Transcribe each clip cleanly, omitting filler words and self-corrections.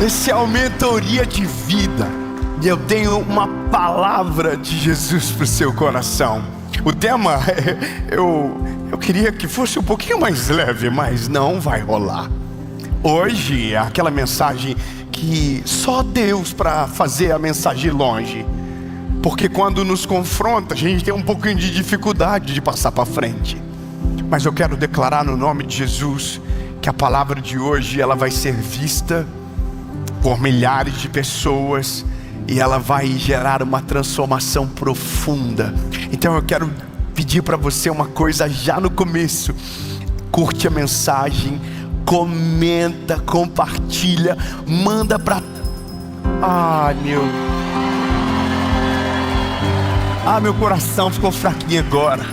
Esse é a mentoria de vida. E eu tenho uma palavra de Jesus para o seu coração. O tema, eu queria que fosse um pouquinho mais leve, mas não vai rolar. Hoje é aquela mensagem que só Deus para fazer a mensagem longe. Porque quando nos confronta, a gente tem um pouquinho de dificuldade de passar para frente. Mas eu quero declarar no nome de Jesus que a palavra de hoje ela vai ser vista por milhares de pessoas e ela vai gerar uma transformação profunda. Então eu quero pedir para você uma coisa já no começo: curte a mensagem, comenta, compartilha, manda para... meu coração ficou fraquinho agora.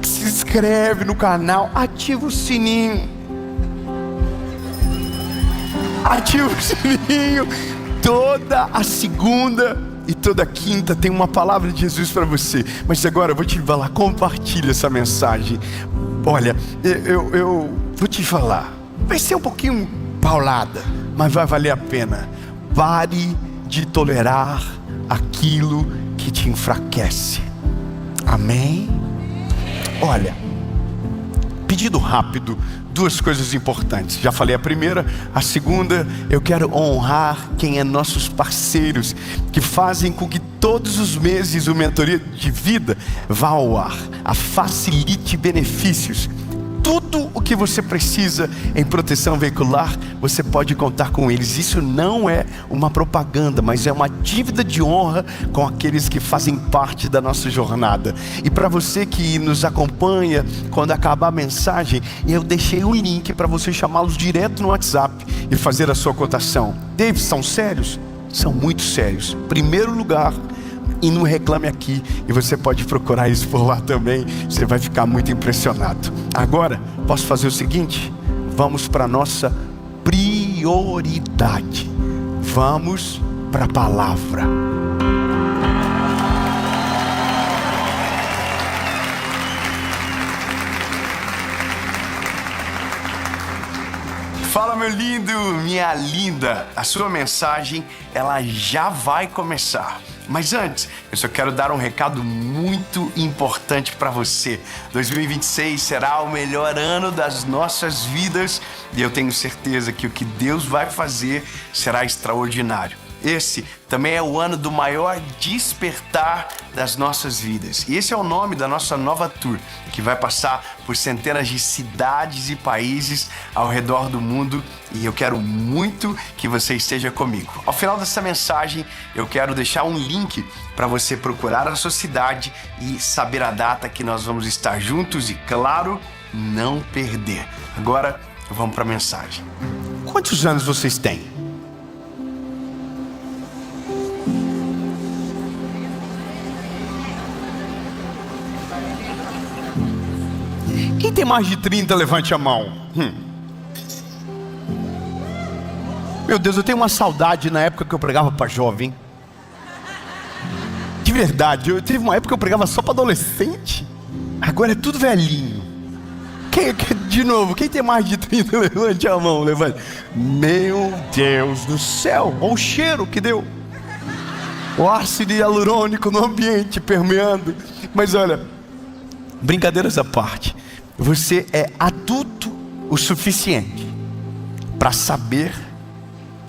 Se inscreve no canal, ativa o sininho. Ativa o sininho. Toda a segunda e toda a quinta tem uma palavra de Jesus para você. Mas agora eu vou te falar, compartilha essa mensagem. Olha, eu vou te falar, vai ser um pouquinho paulada, mas vai valer a pena. Pare de tolerar aquilo que te enfraquece. Amém? Olha, pedido rápido, duas coisas importantes. Já falei a primeira. A segunda, eu quero honrar quem é nossos parceiros, que fazem com que todos os meses o Mentoria de Vida vá ao ar. A Facilite Benefícios. Tudo o que você precisa em proteção veicular, você pode contar com eles. Isso não é uma propaganda, mas é uma dívida de honra com aqueles que fazem parte da nossa jornada. E para você que nos acompanha, quando acabar a mensagem, eu deixei um link para você chamá-los direto no WhatsApp e fazer a sua cotação. David, são sérios? São muito sérios. Primeiro lugar, e não reclame aqui, e você pode procurar isso por lá também, você vai ficar muito impressionado. Agora, posso fazer o seguinte? Vamos para a nossa prioridade. Vamos para a palavra. Fala, meu lindo, minha linda. A sua mensagem, ela já vai começar. Mas antes, eu só quero dar um recado muito importante para você. 2026 será o melhor ano das nossas vidas e eu tenho certeza que o que Deus vai fazer será extraordinário. Esse também é o ano do maior despertar das nossas vidas. E esse é o nome da nossa nova tour, que vai passar por centenas de cidades e países ao redor do mundo. E eu quero muito que você esteja comigo. Ao final dessa mensagem, eu quero deixar um link para você procurar a sua cidade e saber a data que nós vamos estar juntos e, claro, não perder. Agora, vamos para a mensagem. Quantos anos vocês têm? Quem tem mais de 30, levante a mão. Meu Deus, eu tenho uma saudade na época que eu pregava para jovem. De verdade, eu tive uma época que eu pregava só para adolescente. Agora é tudo velhinho. De novo, quem tem mais de 30, levante a mão, levante. Meu Deus do céu, olha o cheiro que deu. O ácido hialurônico no ambiente permeando. Mas olha, brincadeiras à parte, você é adulto o suficiente para saber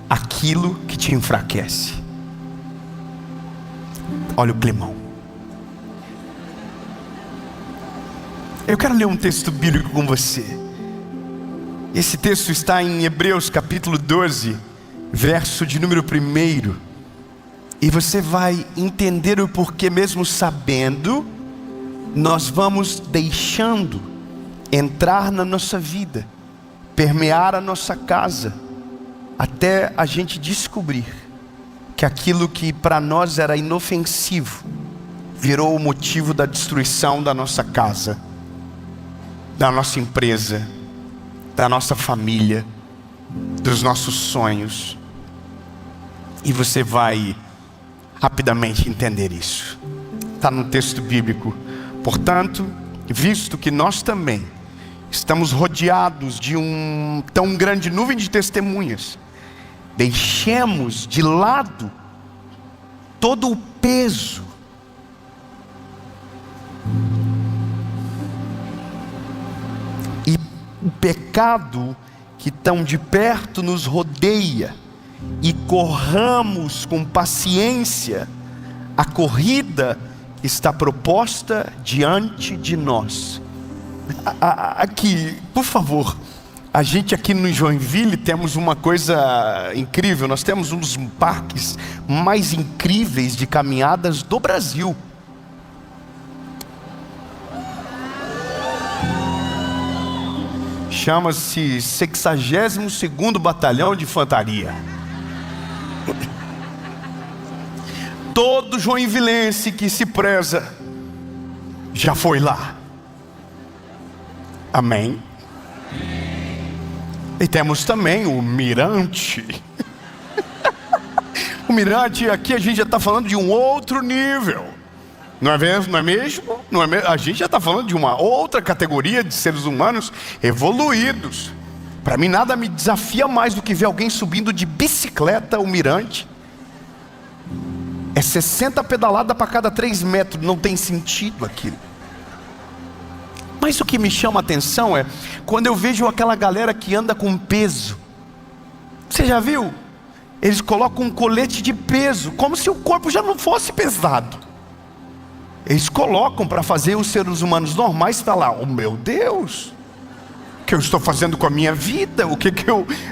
aquilo que te enfraquece. Olha o climão. Eu quero ler um texto bíblico com você. Esse texto está em Hebreus capítulo 12, verso de número 1. E você vai entender o porquê, mesmo sabendo, nós vamos deixando entrar na nossa vida, permear a nossa casa, até a gente descobrir que aquilo que para nós era inofensivo virou o motivo da destruição da nossa casa, da nossa empresa, da nossa família, dos nossos sonhos. E você vai rapidamente entender isso. Está no texto bíblico. Portanto, visto que nós também estamos rodeados de tão grande nuvem de testemunhas, Deixemos de lado todo o peso. E o pecado que tão de perto nos rodeia, e corramos com paciência a corrida que está proposta diante de nós. Aqui, por favor, a gente aqui no Joinville temos uma coisa incrível. Nós temos um dos parques mais incríveis de caminhadas do Brasil. Chama-se 62º Batalhão de Infantaria. Todo joinvilense que se preza já foi lá. Amém? E temos também o Mirante. O Mirante, aqui a gente já está falando de um outro nível. Não é mesmo? A gente já está falando de uma outra categoria de seres humanos evoluídos. Para mim nada me desafia mais do que ver alguém subindo de bicicleta o Mirante. É 60 pedaladas para cada 3 metros. Não tem sentido aquilo. Mas o que me chama a atenção é quando eu vejo aquela galera que anda com peso. Você já viu? Eles colocam um colete de peso, como se o corpo já não fosse pesado. Eles colocam para fazer os seres humanos normais falar: oh meu Deus, o que eu estou fazendo com a minha vida? O que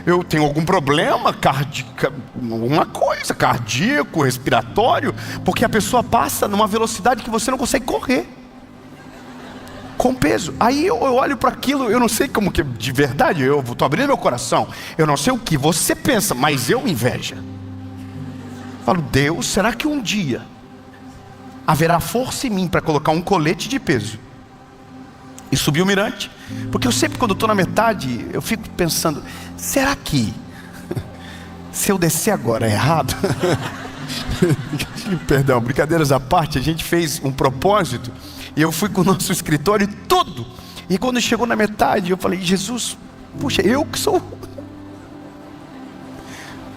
eu tenho algum problema cardíaco, alguma coisa, cardíaco, respiratório? Porque a pessoa passa numa velocidade que você não consegue correr com peso. Aí eu olho para aquilo, eu não sei como que, de verdade, eu estou abrindo meu coração, eu não sei o que você pensa, mas eu inveja. Falo: Deus, será que um dia haverá força em mim para colocar um colete de peso e subir o Mirante? Porque eu sempre, quando estou na metade, eu fico pensando: será que se eu descer agora é errado? Perdão, brincadeiras à parte, a gente fez um propósito e eu fui com o nosso escritório e tudo. E quando chegou na metade, eu falei: Jesus, puxa, eu que sou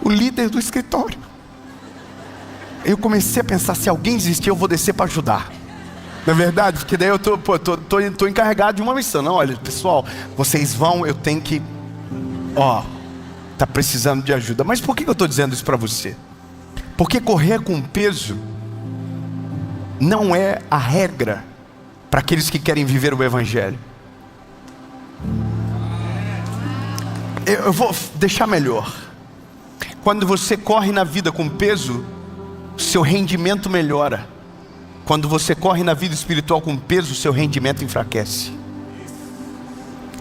o líder do escritório. Eu comecei a pensar: se alguém desistir, eu vou descer para ajudar. Não é verdade? Porque daí eu tô encarregado de uma missão. Não, olha pessoal, vocês vão, eu tenho que, tá precisando de ajuda. Mas por que eu estou dizendo isso para você? Porque correr com peso não é a regra para aqueles que querem viver o Evangelho. Eu vou deixar melhor. Quando você corre na vida com peso, seu rendimento melhora. Quando você corre na vida espiritual com peso, seu rendimento enfraquece.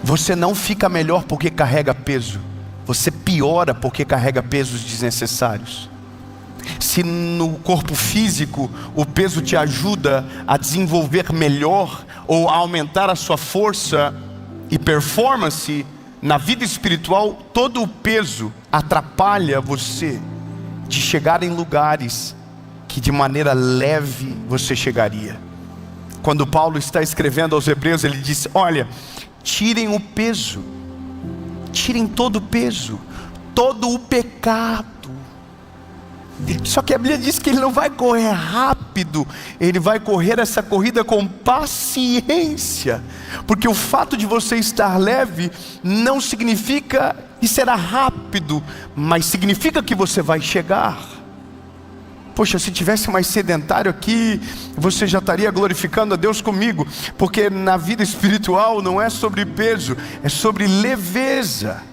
Você não fica melhor porque carrega peso, você piora porque carrega pesos desnecessários. Se no corpo físico o peso te ajuda a desenvolver melhor ou a aumentar a sua força e performance, na vida espiritual todo o peso atrapalha você de chegar em lugares que de maneira leve você chegaria. Quando Paulo está escrevendo aos Hebreus, ele diz: olha, tirem o peso, tirem todo o peso, todo o pecado. Só que a Bíblia diz que ele não vai correr rápido, ele vai correr essa corrida com paciência, porque o fato de você estar leve não significa que será rápido, mas significa que você vai chegar. Poxa, se tivesse mais sedentário aqui, você já estaria glorificando a Deus comigo, porque na vida espiritual não é sobre peso, é sobre leveza.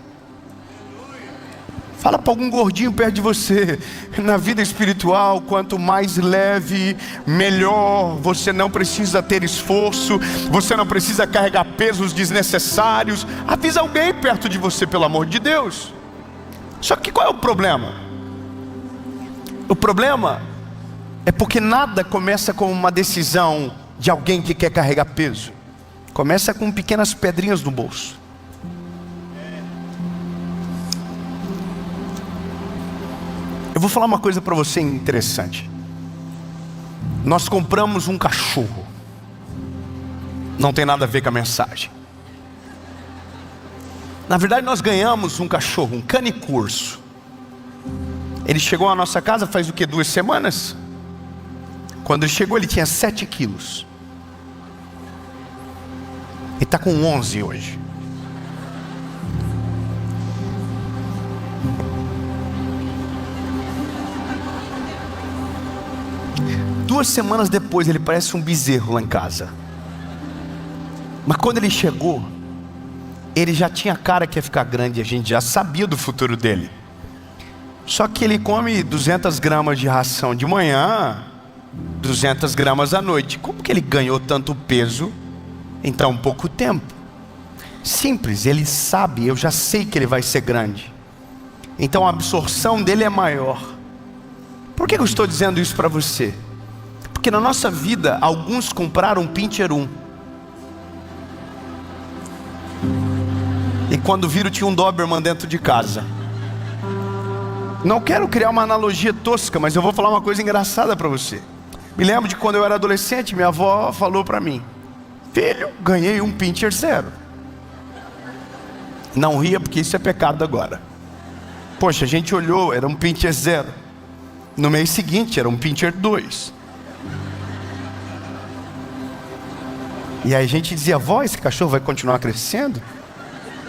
Fala para algum gordinho perto de você: na vida espiritual, quanto mais leve, melhor. Você não precisa ter esforço, você não precisa carregar pesos desnecessários. Avisa alguém perto de você, pelo amor de Deus. Só que qual é o problema? O problema é porque nada começa com uma decisão de alguém que quer carregar peso. Começa com pequenas pedrinhas no bolso. Eu vou falar uma coisa para você interessante. Nós compramos um cachorro. Não tem nada a ver com a mensagem. Na verdade nós ganhamos um cachorro, um canicurso. Ele chegou à nossa casa faz o quê? 2 semanas? Quando ele chegou ele tinha 7 quilos. Ele está com 11 hoje. Duas semanas depois ele parece um bezerro lá em casa. Mas quando ele chegou, ele já tinha cara que ia ficar grande. A gente já sabia do futuro dele. Só que ele come 200 gramas de ração de manhã, 200 gramas à noite. Como que ele ganhou tanto peso em tão pouco tempo? Simples, ele sabe, eu já sei que ele vai ser grande. Então a absorção dele é maior. Por que eu estou dizendo isso para você? Porque na nossa vida, alguns compraram um Pincher 1. E quando viram tinha um Doberman dentro de casa. Não quero criar uma analogia tosca, mas eu vou falar uma coisa engraçada para você. Me lembro de quando eu era adolescente, minha avó falou para mim: filho, ganhei um Pincher 0. Não ria porque isso é pecado agora. Poxa, a gente olhou, era um Pincher 0. No mês seguinte era um Pincher 2. E aí a gente dizia: vó, esse cachorro vai continuar crescendo?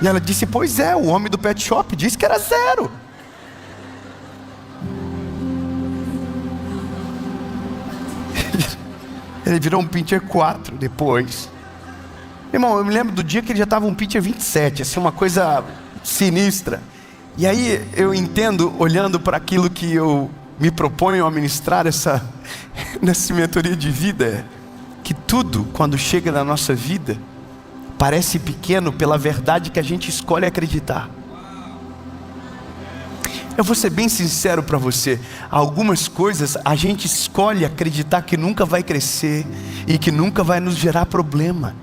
E ela disse: pois é, o homem do pet shop disse que era 0. Ele virou um Pincher 4 depois. Irmão, eu me lembro do dia que ele já estava um Pincher 27, assim, uma coisa sinistra. E aí eu entendo, olhando para aquilo que eu me proponho a ministrar nessa mentoria de vida, que tudo, quando chega na nossa vida, parece pequeno pela verdade que a gente escolhe acreditar. Eu vou ser bem sincero para você. Algumas coisas a gente escolhe acreditar que nunca vai crescer e que nunca vai nos gerar problema.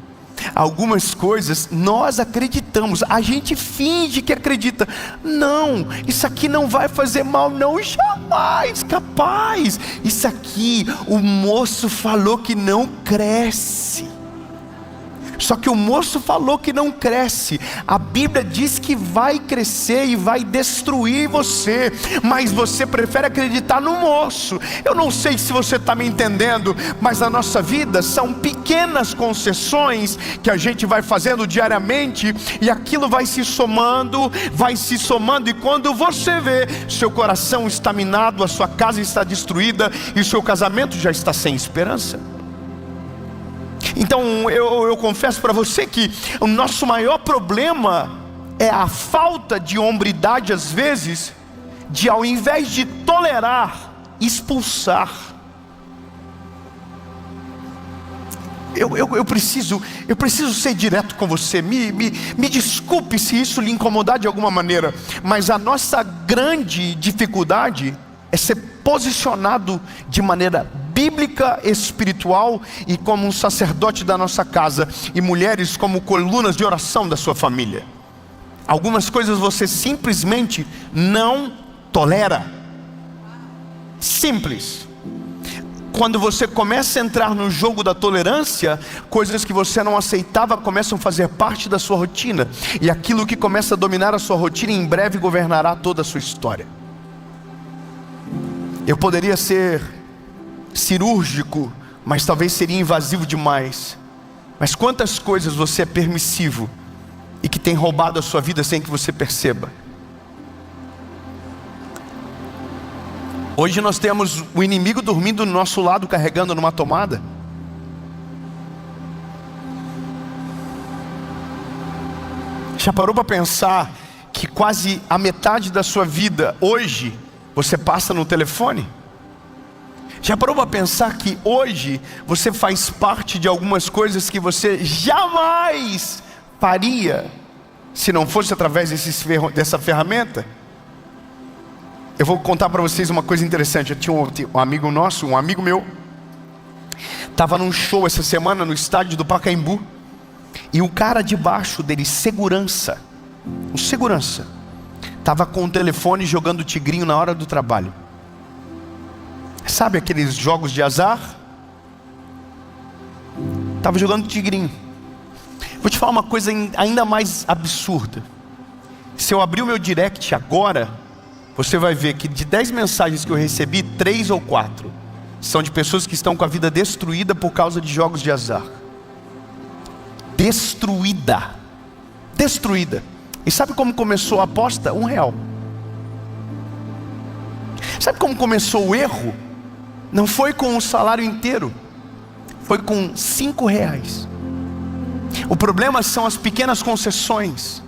Algumas coisas nós acreditamos, a gente finge que acredita. Não, isso aqui não vai fazer mal, não, jamais, capaz. Isso aqui, o moço falou que não cresce. Só que o moço falou que não cresce. A Bíblia diz que vai crescer e vai destruir você, mas você prefere acreditar no moço. Eu não sei se você está me entendendo, mas na nossa vida são pequenas concessões que a gente vai fazendo diariamente, e aquilo vai se somando, e quando você vê, seu coração está minado, a sua casa está destruída e seu casamento já está sem esperança. Então eu confesso para você que o nosso maior problema é a falta de hombridade, às vezes, de ao invés de tolerar, expulsar. Eu preciso ser direto com você. Me desculpe se isso lhe incomodar de alguma maneira, mas a nossa grande dificuldade é ser posicionado de maneira bíblica, espiritual e como um sacerdote da nossa casa, e mulheres como colunas de oração da sua família. Algumas coisas você simplesmente não tolera. Simples. Quando você começa a entrar no jogo da tolerância, coisas que você não aceitava começam a fazer parte da sua rotina, e aquilo que começa a dominar a sua rotina em breve governará toda a sua história. Eu poderia ser cirúrgico, mas talvez seria invasivo demais. Mas quantas coisas você é permissivo e que tem roubado a sua vida sem que você perceba? Hoje nós temos o inimigo dormindo do nosso lado, carregando numa tomada. Já parou para pensar que quase a metade da sua vida hoje você passa no telefone? Já parou para pensar que hoje você faz parte de algumas coisas que você jamais faria se não fosse através dessa ferramenta? Eu vou contar para vocês uma coisa interessante. Eu tinha um amigo nosso, um amigo meu, estava num show essa semana no estádio do Pacaembu, e o cara de baixo dele, segurança, estava com o telefone jogando tigrinho na hora do trabalho. Sabe aqueles jogos de azar? Estava jogando tigrinho. Vou te falar uma coisa ainda mais absurda. Se eu abrir o meu direct agora, você vai ver que de 10 mensagens que eu recebi, 3 ou 4 são de pessoas que estão com a vida destruída por causa de jogos de azar. Destruída. E sabe como começou a aposta? R$1. Sabe como começou o erro? Não foi com o salário inteiro, foi com R$5. O problema são as pequenas concessões.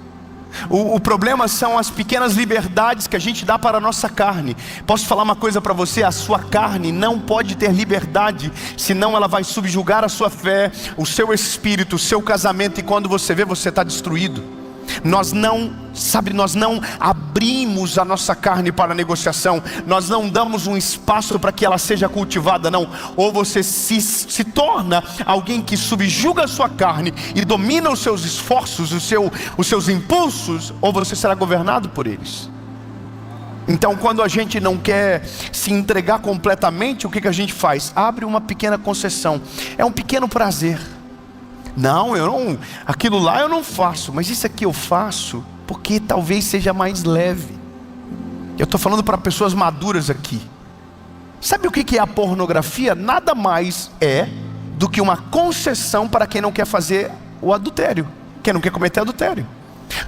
O problema são as pequenas liberdades que a gente dá para a nossa carne. Posso falar uma coisa para você? A sua carne não pode ter liberdade, senão ela vai subjugar a sua fé, o seu espírito, o seu casamento, e quando você vê, você está destruído. Nós não abrimos a nossa carne para a negociação. Nós não damos um espaço para que ela seja cultivada, não. Ou você se torna alguém que subjuga a sua carne e domina os seus esforços, os seus impulsos, ou você será governado por eles. Então, quando a gente não quer se entregar completamente, o que a gente faz? Abre uma pequena concessão. É um pequeno prazer. Não, aquilo lá eu não faço, mas isso aqui eu faço porque talvez seja mais leve. Eu estou falando para pessoas maduras aqui. Sabe o que é a pornografia? Nada mais é do que uma concessão para quem não quer fazer o adultério, quem não quer cometer adultério.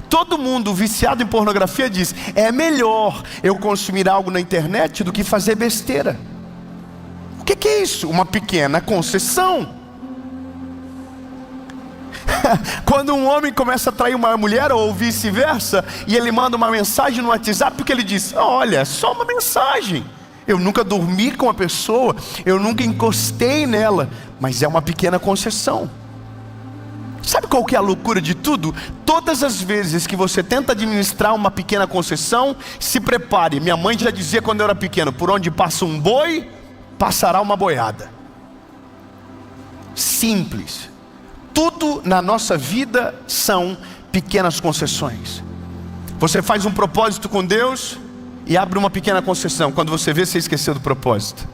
Todo mundo viciado em pornografia diz: é melhor eu consumir algo na internet do que fazer besteira. O que é isso? Uma pequena concessão. Quando um homem começa a trair uma mulher, ou vice-versa, e ele manda uma mensagem no WhatsApp, porque ele diz: olha, só uma mensagem, eu nunca dormi com a pessoa, eu nunca encostei nela, mas é uma pequena concessão. Sabe qual que é a loucura de tudo? Todas as vezes que você tenta administrar uma pequena concessão, se prepare. Minha mãe já dizia quando eu era pequeno: por onde passa um boi, passará uma boiada. Simples. Tudo na nossa vida são pequenas concessões. Você faz um propósito com Deus e abre uma pequena concessão. Quando você vê, você esqueceu do propósito.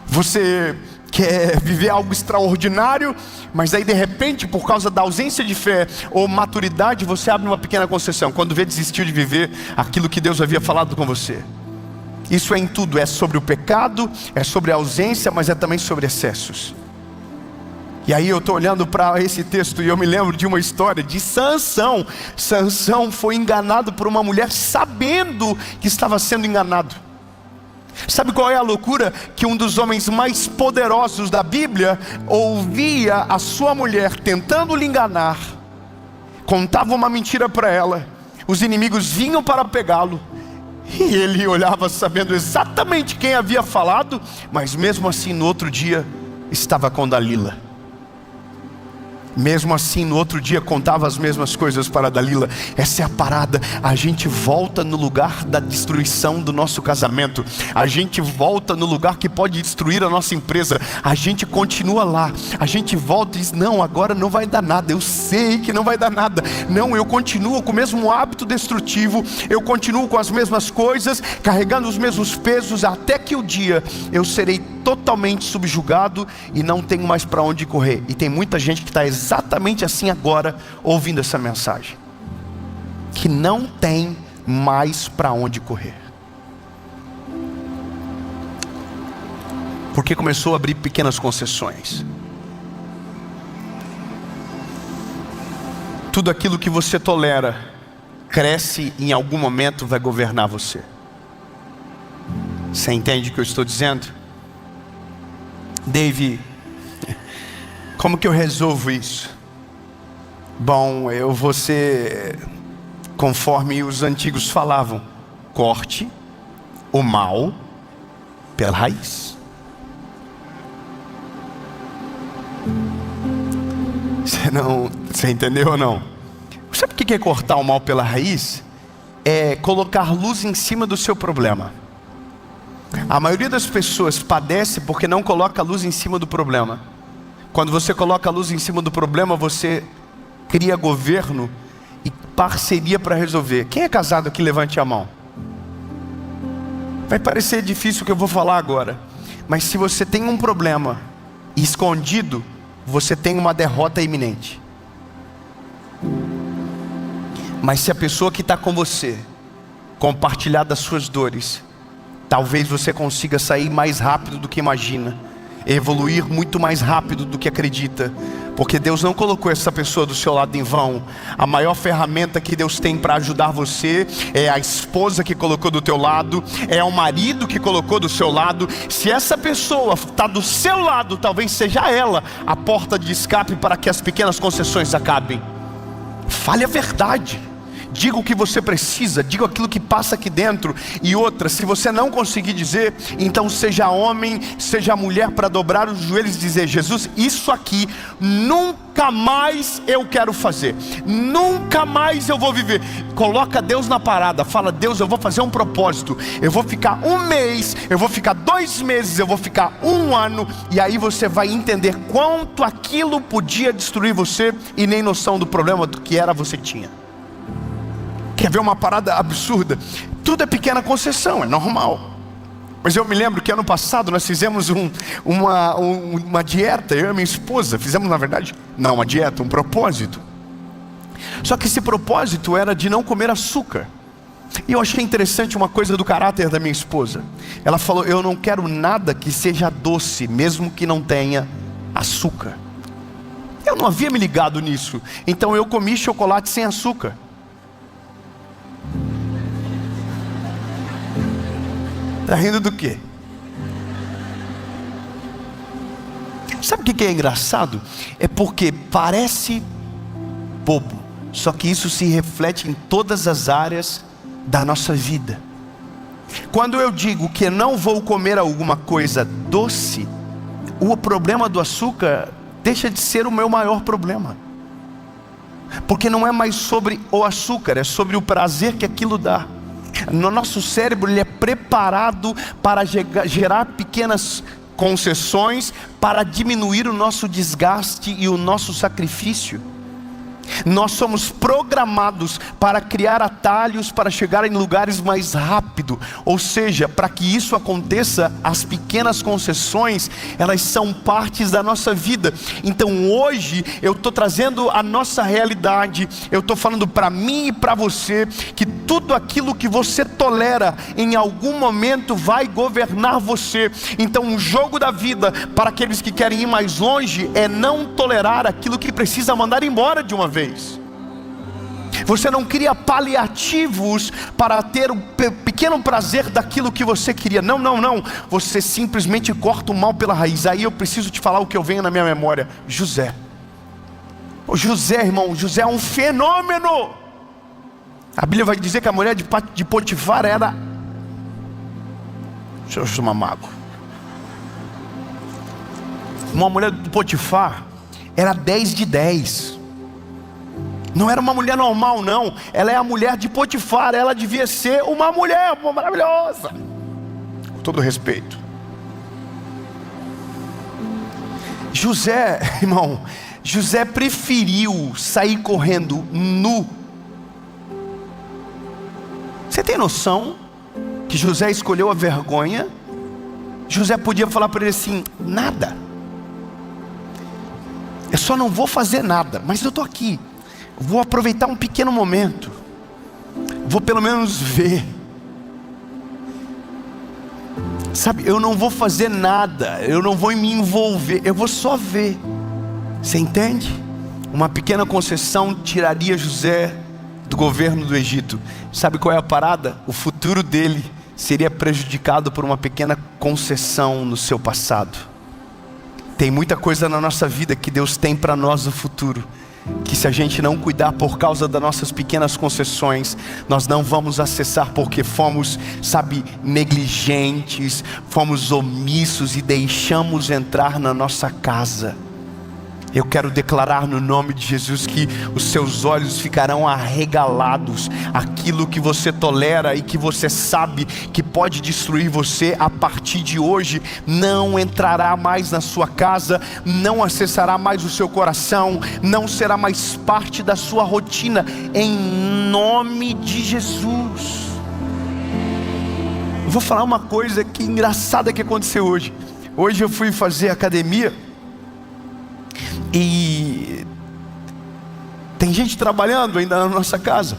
Você quer viver algo extraordinário, mas aí de repente, por causa da ausência de fé ou maturidade, você abre uma pequena concessão. Quando vê, desistiu de viver aquilo que Deus havia falado com você. Isso é em tudo. É sobre o pecado, é sobre a ausência, mas é também sobre excessos. E aí eu estou olhando para esse texto e eu me lembro de uma história de Sansão. Sansão foi enganado por uma mulher sabendo que estava sendo enganado. Sabe qual é a loucura? Que um dos homens mais poderosos da Bíblia ouvia a sua mulher tentando lhe enganar, contava uma mentira para ela, os inimigos vinham para pegá-lo, e ele olhava sabendo exatamente quem havia falado, mas mesmo assim no outro dia estava com Dalila. Mesmo assim no outro dia contava as mesmas coisas para Dalila. Essa é a parada. A gente volta no lugar da destruição do nosso casamento. A gente volta no lugar que pode destruir a nossa empresa. A gente continua lá. A gente volta e diz: não, agora não vai dar nada. Eu sei que não vai dar nada. Não, eu continuo com o mesmo hábito destrutivo. Eu continuo com as mesmas coisas, carregando os mesmos pesos, até que o dia eu serei totalmente subjugado e não tenho mais para onde correr. E tem muita gente que está exatamente assim agora, ouvindo essa mensagem, que não tem mais para onde correr, porque começou a abrir pequenas concessões. Tudo aquilo que você tolera cresce e em algum momento vai governar você. Você entende o que eu estou dizendo? Dave, como que eu resolvo isso? Bom, eu vou ser, conforme os antigos falavam, corte o mal pela raiz. Você entendeu ou não? Sabe o que é cortar o mal pela raiz? É colocar luz em cima do seu problema. A maioria das pessoas padece porque não coloca a luz em cima do problema. Quando você coloca a luz em cima do problema, você cria governo e parceria para resolver. Quem é casado aqui, levante a mão. Vai parecer difícil o que eu vou falar agora, mas se você tem um problema escondido, você tem uma derrota iminente. Mas se a pessoa que está com você compartilhar das suas dores, talvez você consiga sair mais rápido do que imagina, evoluir muito mais rápido do que acredita, porque Deus não colocou essa pessoa do seu lado em vão. A maior ferramenta que Deus tem para ajudar você é a esposa que colocou do teu lado, é o marido que colocou do seu lado. Se essa pessoa está do seu lado, talvez seja ela a porta de escape para que as pequenas concessões acabem. Fale a verdade, diga o que você precisa, diga aquilo que passa aqui dentro. E outra, se você não conseguir dizer, então seja homem, seja mulher, para dobrar os joelhos e dizer: Jesus, isso aqui nunca mais eu quero fazer, nunca mais eu vou viver. Coloca Deus na parada, fala: Deus, eu vou fazer um propósito, eu vou ficar 1 mês, eu vou ficar 2 meses, eu vou ficar 1 ano. E aí você vai entender quanto aquilo podia destruir você e nem noção do problema do que era você tinha. Quer ver uma parada absurda? Tudo é pequena concessão, é normal. Mas eu me lembro que ano passado nós fizemos uma dieta, eu e minha esposa. Fizemos, na verdade, não uma dieta, um propósito. Só que esse propósito era de não comer açúcar. E eu achei interessante uma coisa do caráter da minha esposa. Ela falou: eu não quero nada que seja doce, mesmo que não tenha açúcar. Eu não havia me ligado nisso. Então eu comi chocolate sem açúcar. Está rindo do quê? Sabe o que é engraçado? É porque parece bobo, só que isso se reflete em todas as áreas da nossa vida. Quando eu digo que não vou comer alguma coisa doce, o problema do açúcar deixa de ser o meu maior problema. Porque não é mais sobre o açúcar, é sobre o prazer que aquilo dá. No nosso cérebro, ele é preparado para gerar pequenas concessões, para diminuir o nosso desgaste e o nosso sacrifício. Nós somos programados para criar atalhos para chegar em lugares mais rápido. Ou seja, para que isso aconteça, as pequenas concessões, elas são partes da nossa vida. Então hoje eu estou trazendo a nossa realidade. Eu estou falando para mim e para você que tudo aquilo que você tolera em algum momento vai governar você. Então o jogo da vida para aqueles que querem ir mais longe é não tolerar aquilo que precisa mandar embora de uma vez. Você não cria paliativos para ter o pequeno prazer daquilo que você queria. Não. Você simplesmente corta o mal pela raiz. Aí eu preciso te falar o que eu venho na minha memória. José. O José, irmão, José é um fenômeno. A Bíblia vai dizer que a mulher de Potifar era... Deixa eu tomar uma água. Uma mulher de Potifar era 10 de 10. Não era uma mulher normal, não. Ela é a mulher de Potifar. Ela devia ser uma mulher maravilhosa. Com todo respeito. José, irmão, José preferiu sair correndo nu. Você tem noção que José escolheu a vergonha? José podia falar para ele assim: nada. Eu só não vou fazer nada, mas eu estou aqui. Vou aproveitar um pequeno momento. Vou pelo menos ver. Sabe, eu não vou fazer nada. Eu não vou me envolver. Eu vou só ver. Você entende? Uma pequena concessão tiraria José do governo do Egito. Sabe qual é a parada? O futuro dele seria prejudicado por uma pequena concessão no seu passado. Tem muita coisa na nossa vida que Deus tem para nós no futuro, que se a gente não cuidar por causa das nossas pequenas concessões, nós não vamos acessar, porque fomos, negligentes, fomos omissos e deixamos entrar na nossa casa. Eu quero declarar no nome de Jesus que os seus olhos ficarão arregalados. Aquilo que você tolera e que você sabe que pode destruir você, a partir de hoje não entrará mais na sua casa, não acessará mais o seu coração, não será mais parte da sua rotina, em nome de Jesus. Eu vou falar uma coisa que engraçada que aconteceu hoje. Hoje eu fui fazer academia e tem gente trabalhando ainda na nossa casa.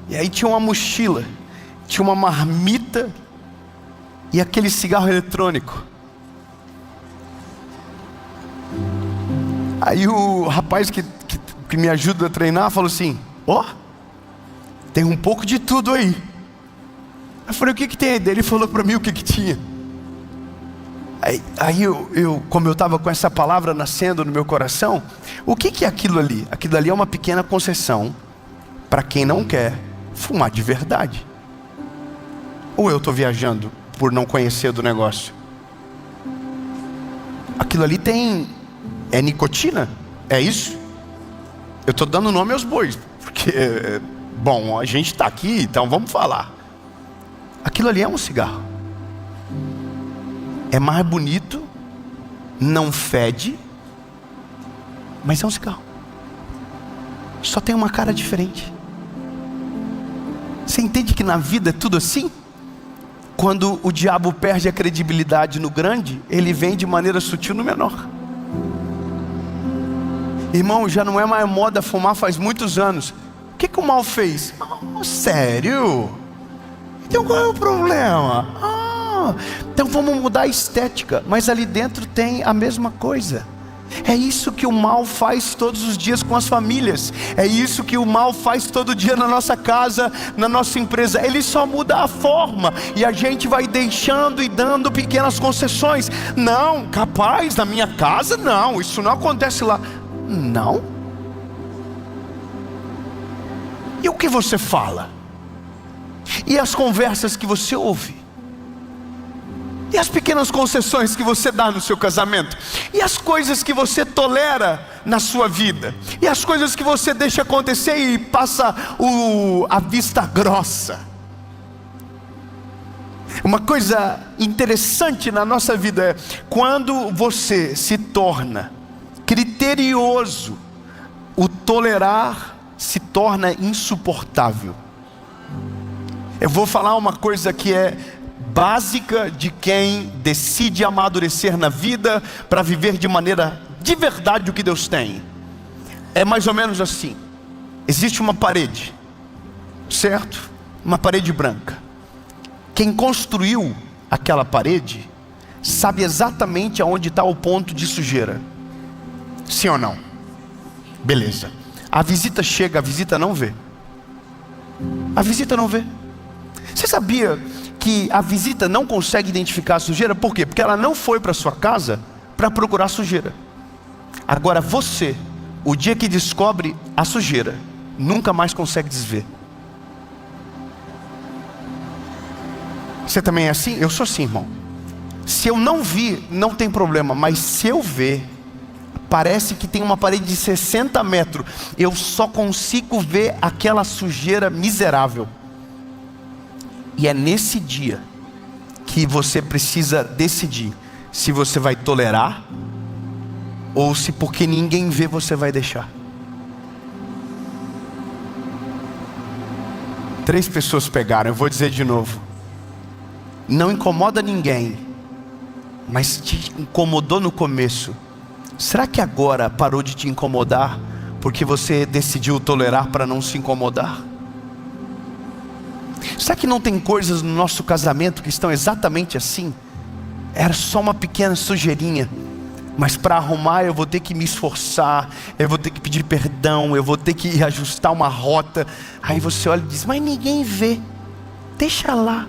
E aí tinha uma mochila. tinha uma marmita e aquele cigarro eletrônico. Aí o rapaz que me ajuda a treinar falou assim: ó, tem um pouco de tudo aí. Eu falei: o que tem aí? Ele falou para mim o que tinha. Aí eu como eu estava com essa palavra nascendo no meu coração, o que é aquilo ali? Aquilo ali é uma pequena concessão para quem não quer fumar de verdade. Ou eu estou viajando por não conhecer do negócio? Aquilo ali é nicotina? É isso? Eu estou dando nome aos bois, porque, bom, a gente está aqui, então vamos falar. Aquilo ali é um cigarro. É mais bonito, não fede, mas é um cigarro. Só tem uma cara diferente. Você entende que na vida é tudo assim? Quando o diabo perde a credibilidade no grande, ele vem de maneira sutil no menor. Irmão, já não é mais moda fumar faz muitos anos. O que o mal fez? Oh, sério? Então qual é o problema? Então vamos mudar a estética. Mas ali dentro tem a mesma coisa. É isso que o mal faz todos os dias com as famílias. É isso que o mal faz todo dia na nossa casa, na nossa empresa. Ele só muda a forma, e a gente vai deixando e dando pequenas concessões. Não, capaz, na minha casa não, isso não acontece lá. Não. E o que você fala? E as conversas que você ouve? E as pequenas concessões que você dá no seu casamento? E as coisas que você tolera na sua vida? E as coisas que você deixa acontecer e passa a vista grossa? Uma coisa interessante na nossa vida é quando você se torna criterioso, o tolerar se torna insuportável. Eu vou falar uma coisa que é básica de quem decide amadurecer na vida para viver de maneira de verdade o que Deus tem. É mais ou menos assim: existe uma parede, certo? Uma parede branca. Quem construiu aquela parede sabe exatamente aonde está o ponto de sujeira. Sim ou não? Beleza. A visita chega, a visita não vê. A visita não vê. Você sabia que a visita não consegue identificar a sujeira? Por quê? Porque ela não foi para sua casa para procurar sujeira. Agora você, o dia que descobre a sujeira, nunca mais consegue desver. Você também é assim? Eu sou assim, irmão. Se eu não vi, não tem problema. Mas se eu ver, parece que tem uma parede de 60 metros. Eu só consigo ver aquela sujeira miserável. E é nesse dia que você precisa decidir se você vai tolerar ou se porque ninguém vê você vai deixar. 3 pessoas pegaram, eu vou dizer de novo. Não incomoda ninguém, mas te incomodou no começo. Será que agora parou de te incomodar porque você decidiu tolerar para não se incomodar? Será que não tem coisas no nosso casamento que estão exatamente assim? Era só uma pequena sujeirinha, mas para arrumar eu vou ter que me esforçar, eu vou ter que pedir perdão, eu vou ter que ajustar uma rota. Aí você olha e diz: mas ninguém vê, deixa lá.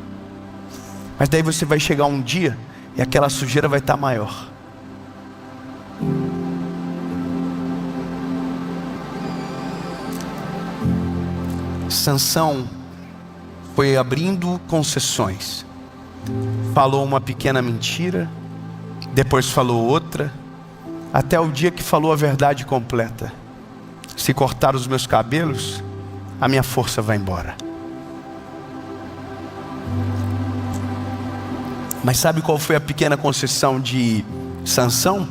Mas daí você vai chegar um dia e aquela sujeira vai estar maior. Sansão foi abrindo concessões. Falou uma pequena mentira, depois falou outra, até o dia que falou a verdade completa: se cortar os meus cabelos, a minha força vai embora. Mas sabe qual foi a pequena concessão de Sansão?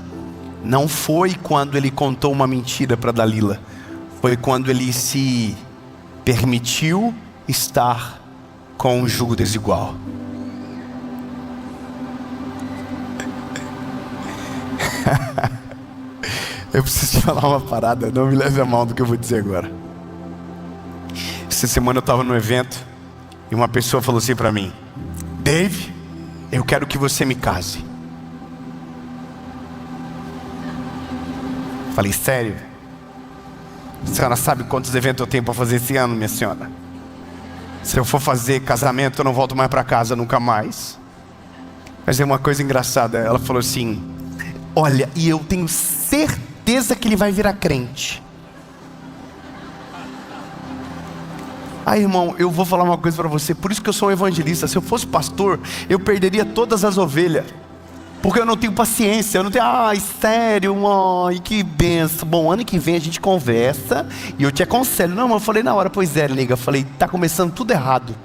Não foi quando ele contou uma mentira para Dalila, foi quando ele se permitiu estar com um jugo desigual. Eu preciso te falar uma parada, não me leve a mal do que eu vou dizer agora. Essa semana eu estava no evento E uma pessoa falou assim para mim: Dave, eu quero que você me case. Falei: sério? A senhora sabe quantos eventos eu tenho para fazer esse ano, minha senhora? Se eu for fazer casamento, eu não volto mais para casa nunca mais. Mas é uma coisa engraçada. Ela falou assim: olha, e eu tenho certeza que ele vai virar crente. Aí, irmão, eu vou falar uma coisa para você. Por isso que eu sou um evangelista. Se eu fosse pastor, eu perderia todas as ovelhas, porque eu não tenho paciência. Eu não tenho, ai, sério, ai, que benção. Bom, ano que vem a gente conversa e eu te aconselho. Não, mas eu falei na hora: pois é, nega. Eu falei: tá começando tudo errado.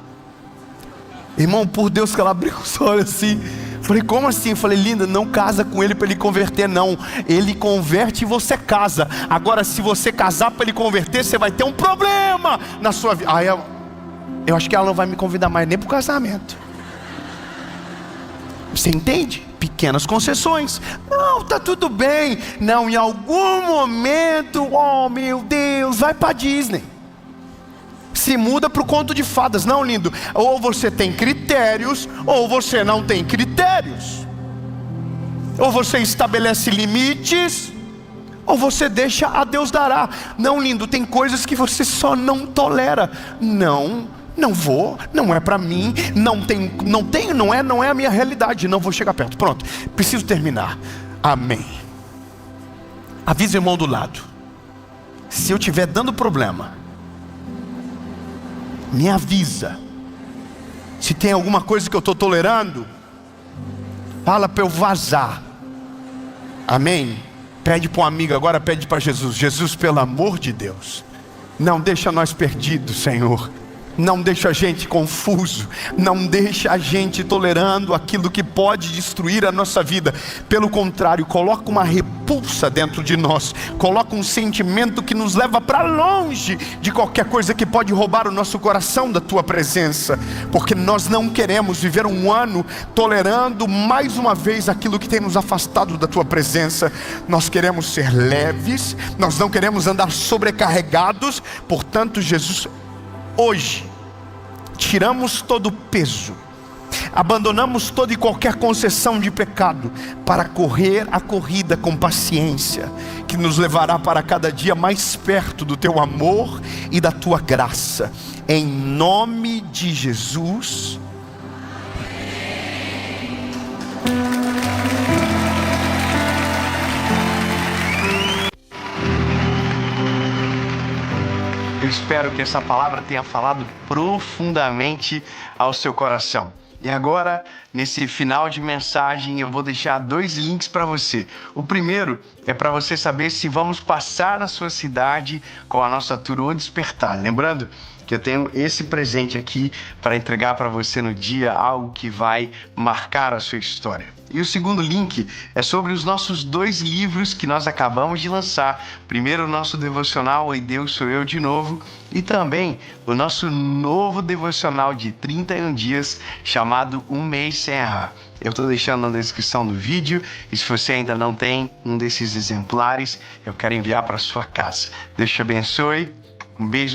Irmão, por Deus, que ela abriu os olhos assim. Falei: como assim? Eu falei: linda, não casa com ele para ele converter, não. Ele converte e você casa. Agora, se você casar para ele converter, você vai ter um problema na sua vida. Aí eu acho que ela não vai me convidar mais nem para o casamento. Você entende? Pequenas concessões. Não, tá tudo bem. Não, em algum momento, oh meu Deus, vai para Disney. Se muda para o conto de fadas. Não, lindo, ou você tem critérios, ou você não tem critérios. Ou você estabelece limites, ou você deixa a Deus dará. Não, lindo, tem coisas que você só não tolera. Não vou, não é para mim, não é a minha realidade, não vou chegar perto. Pronto, preciso terminar. Amém. Avisa o irmão do lado: se eu estiver dando problema, me avisa. Se tem alguma coisa que eu estou tolerando, fala para eu vazar. Amém? Pede para um amigo agora, pede para Jesus: Jesus, pelo amor de Deus, não deixa nós perdidos, Senhor. Não deixa a gente confuso. Não deixa a gente tolerando aquilo que pode destruir a nossa vida. Pelo contrário, coloca uma repulsa dentro de nós. Coloca um sentimento que nos leva para longe de qualquer coisa que pode roubar o nosso coração da Tua presença. Porque nós não queremos viver um ano tolerando mais uma vez aquilo que tem nos afastado da Tua presença. Nós queremos ser leves. Nós não queremos andar sobrecarregados. Portanto, Jesus, hoje, tiramos todo o peso, abandonamos toda e qualquer concessão de pecado, para correr a corrida com paciência, que nos levará para cada dia mais perto do Teu amor e da Tua graça. Em nome de Jesus. Eu espero que essa palavra tenha falado profundamente ao seu coração. E agora, nesse final de mensagem, eu vou deixar 2 links para você. O primeiro é para você saber se vamos passar na sua cidade com a nossa tour O Despertar. Lembrando que eu tenho esse presente aqui para entregar para você no dia, algo que vai marcar a sua história. E o segundo link é sobre os nossos 2 livros que nós acabamos de lançar. Primeiro, o nosso devocional Oi Deus, Sou Eu de Novo, e também o nosso novo devocional de 31 dias chamado Um Mês Sem Errar. Eu estou deixando na descrição do vídeo, e se você ainda não tem um desses exemplares, eu quero enviar para sua casa. Deus te abençoe, um beijo.